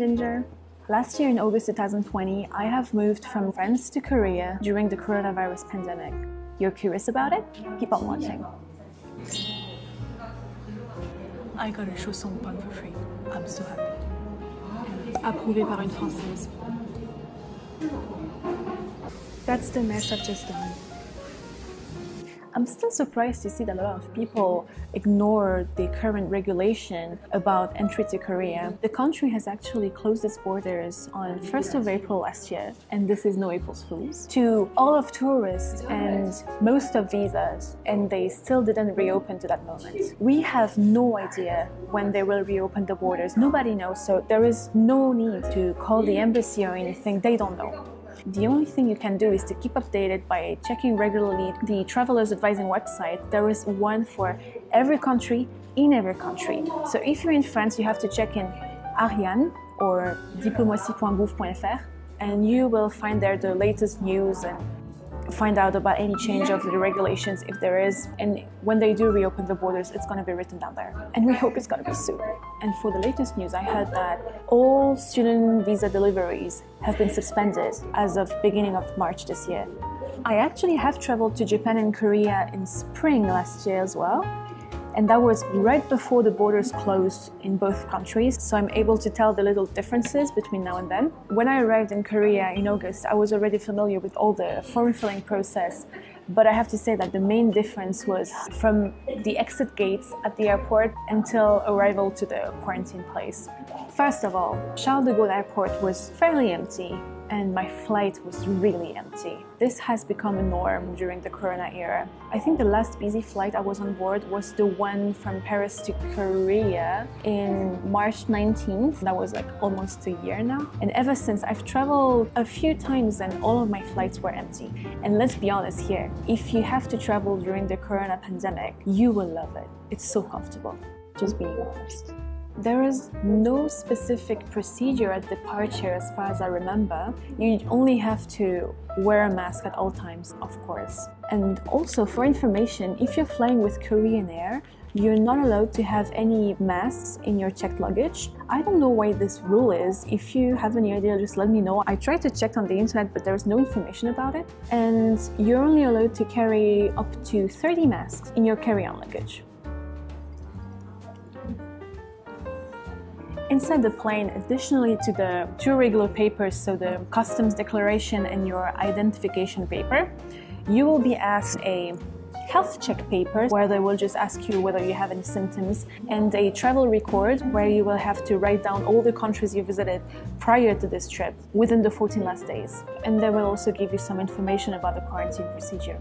Ginger. Last year in August 2020, I have moved from France to Korea during the coronavirus pandemic. You're curious about it? Keep on watching. I got a chausson pomme for free. I'm so happy. Approuvé par une Française. That's the mess I've just done. I'm still surprised to see that a lot of people ignore the current regulation about entry to Korea. The country has actually closed its borders on 1st of April last year, and this is no April's Fools, to all of tourists and most of visas, and they still didn't reopen to that moment. We have no idea when they will reopen the borders. Nobody knows, so there is no need to call the embassy or anything. They don't know. The only thing you can do is to keep updated by checking regularly the Travelers Advising website. There is one for every country, in every country. So if you're in France, you have to check in Ariane or diplomatie.gouv.fr, and you will find there the latest news and find out about any change of the regulations if there is, and when they do reopen the borders, it's going to be written down there, and we hope it's going to be soon. And for the latest news, I heard that all student visa deliveries have been suspended as of beginning of March this year. I actually have traveled to Japan and Korea in spring last year as well, and that was right before the borders closed in both countries, so I'm able to tell the little differences between now and then. When I arrived in Korea in August, I was already familiar with all the form filling process, but I have to say that the main difference was from the exit gates at the airport until arrival to the quarantine place. First of all, Charles de Gaulle Airport was fairly empty, and my flight was really empty. This has become a norm during the Corona era. I think the last busy flight I was on board was the one from Paris to Korea in March 19th. That was like almost a year now. And ever since, I've traveled a few times and all of my flights were empty. And let's be honest here, if you have to travel during the Corona pandemic, you will love it. It's so comfortable, just being honest. There is no specific procedure at departure as far as I remember. You only have to wear a mask at all times, of course. And also for information, if you're flying with Korean Air, you're not allowed to have any masks in your checked luggage. I don't know why this rule is. If you have any idea, just let me know. I tried to check on the internet, but there's no information about it. And you're only allowed to carry up to 30 masks in your carry-on luggage. Inside the plane, additionally to the two regular papers, so the customs declaration and your identification paper, you will be asked a health check paper where they will just ask you whether you have any symptoms, and a travel record where you will have to write down all the countries you visited prior to this trip within the 14 last days. And they will also give you some information about the quarantine procedure.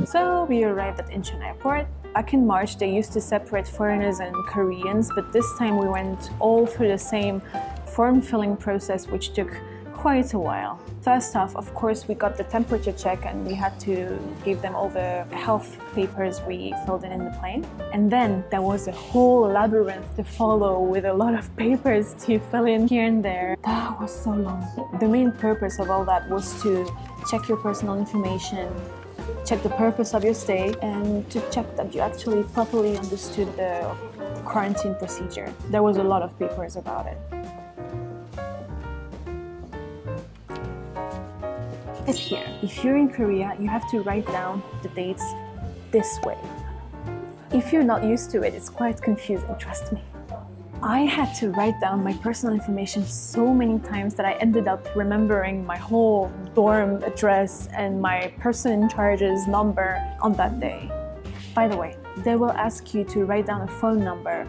So we arrived at Incheon Airport. Back in March, they used to separate foreigners and Koreans, but this time we went all through the same form filling process, which took quite a while. First off, of course, we got the temperature check and we had to give them all the health papers we filled in the plane. And then there was a whole labyrinth to follow with a lot of papers to fill in here and there. That was so long. The main purpose of all that was to check your personal information, check the purpose of your stay, and to check that you actually properly understood the quarantine procedure. There was a lot of papers about it. Tip here, if you're in Korea, you have to write down the dates this way. If you're not used to it, it's quite confusing, trust me. I had to write down my personal information so many times that I ended up remembering my whole dorm address and my person in charge's number on that day. By the way, they will ask you to write down a phone number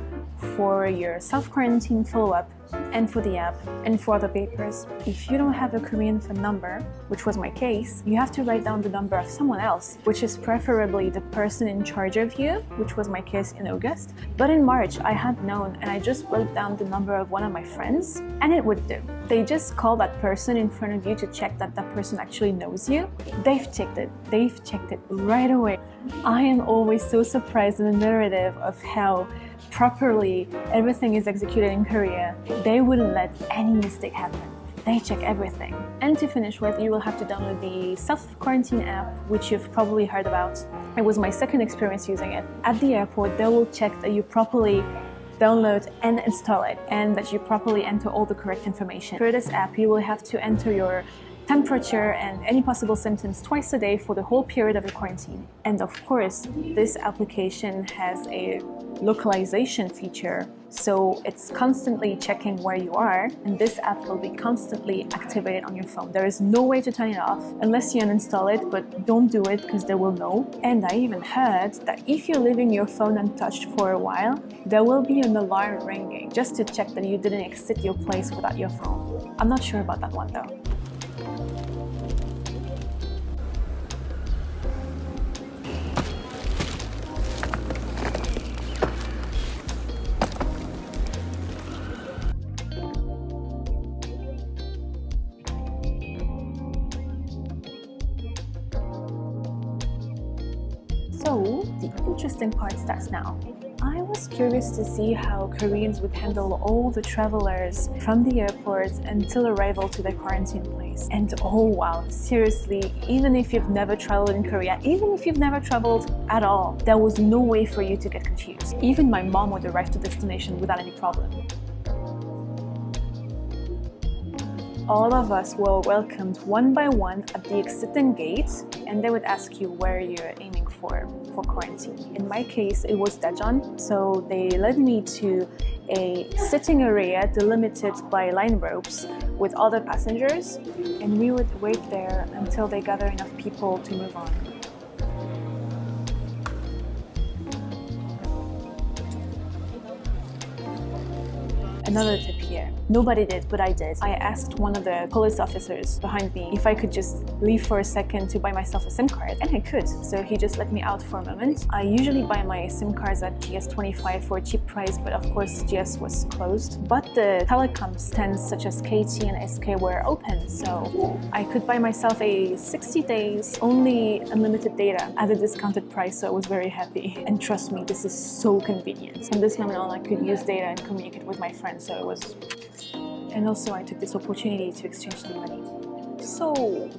for your self-quarantine follow-up and for the app and for other papers. If you don't have a Korean phone number, which was my case, you have to write down the number of someone else, which is preferably the person in charge of you, which was my case in August. But in March, I had known and I just wrote down the number of one of my friends and it would do. They just call that person in front of you to check that that person actually knows you. They've checked it right away. I am always so surprised in the narrative of how properly everything is executed in Korea. They wouldn't let any mistake happen. They check everything. And to finish with, you will have to download the self-quarantine app, which you've probably heard about. It was my second experience using it. At the airport, they will check that you properly download and install it, and that you properly enter all the correct information. For this app, you will have to enter your temperature and any possible symptoms twice a day for the whole period of your quarantine. And of course, this application has a localization feature, so it's constantly checking where you are, and this app will be constantly activated on your phone. There is no way to turn it off unless you uninstall it, but don't do it because they will know. And I even heard that if you're leaving your phone untouched for a while, there will be an alarm ringing just to check that you didn't exit your place without your phone. I'm not sure about that one though. So, the interesting part starts now. I was curious to see how Koreans would handle all the travelers from the airport until arrival to their quarantine place. And oh wow, seriously, even if you've never traveled in Korea, even if you've never traveled at all, there was no way for you to get confused. Even my mom would arrive to destination without any problem. All of us were welcomed one by one at the exiting gate, and they would ask you where you're aiming for quarantine. In my case, it was Daejeon, so they led me to a sitting area delimited by line ropes with other passengers, and we would wait there until they gather enough people to move on. Another tip here. Nobody did, but I did. I asked one of the police officers behind me if I could just leave for a second to buy myself a SIM card, and I could. So he just let me out for a moment. I usually buy my SIM cards at GS25 for a cheap price, but of course GS was closed. But the telecom stands such as KT and SK were open, so I could buy myself a 60 days, only unlimited data at a discounted price, so I was very happy. And trust me, this is so convenient. From this moment on, I could use data and communicate with my friends. So it was, and also I took this opportunity to exchange the money. So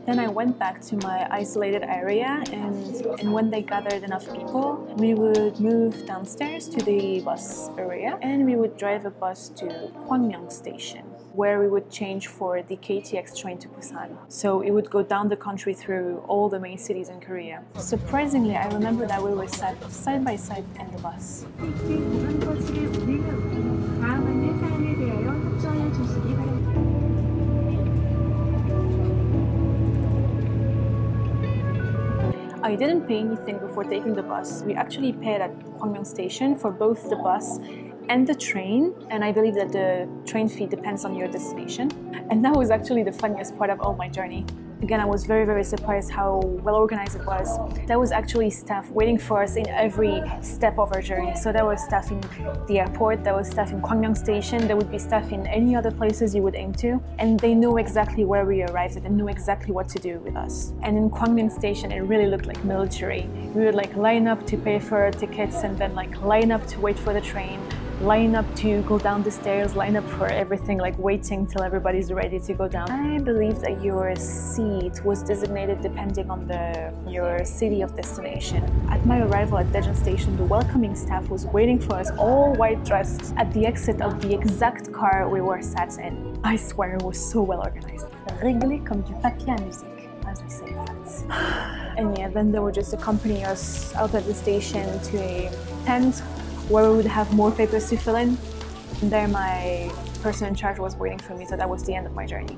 then I went back to my isolated area, and when they gathered enough people, we would move downstairs to the bus area, and we would drive a bus to Gwangyang Station, where we would change for the KTX train to Busan. So it would go down the country through all the main cities in Korea. Surprisingly, I remember that we were sat side by side in the bus. I didn't pay anything before taking the bus. We actually paid at Gwangyang Station for both the bus and the train, and I believe that the train fee depends on your destination. And that was actually the funniest part of all my journey. Again, I was very, very surprised how well organized it was. There was actually staff waiting for us in every step of our journey. So there was staff in the airport, there was staff in Gwangyang Station, there would be staff in any other places you would aim to, and they know exactly where we arrived at and knew exactly what to do with us. And in Gwangyang Station, it really looked like military. We would like line up to pay for our tickets, and then like line up to wait for the train, line up to go down the stairs, line up for everything, like waiting till everybody's ready to go down. I believe that your seat was designated depending on your city of destination. At my arrival at Daejeon Station, the welcoming staff was waiting for us, all white dressed, at the exit of the exact car we were sat in. I swear it was so well organized. Réglé comme du papier à musique, as we say in France. And yeah, then they would just accompany us out at the station to a tent where we would have more papers to fill in. And there my person in charge was waiting for me, so that was the end of my journey.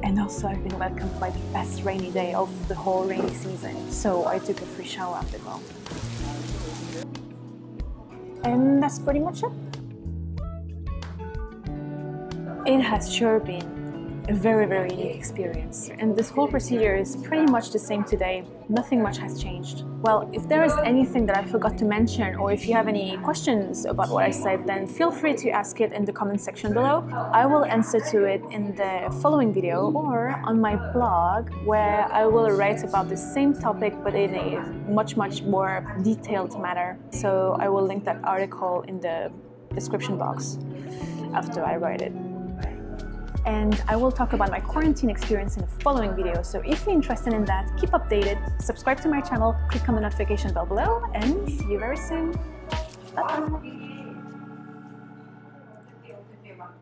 And also I've been welcomed by the best rainy day of the whole rainy season, so I took a free shower after well. And that's pretty much it. It has sure been a very, very unique experience. And this whole procedure is pretty much the same today. Nothing much has changed. Well, if there is anything that I forgot to mention, or if you have any questions about what I said, then feel free to ask it in the comment section below. I will answer to it in the following video or on my blog, where I will write about the same topic but in a much more detailed manner. So I will link that article in the description box after I write it. And I will talk about my quarantine experience in the following video. So if you're interested in that, keep updated, subscribe to my channel, click on the notification bell below, and see you very soon. Bye-bye.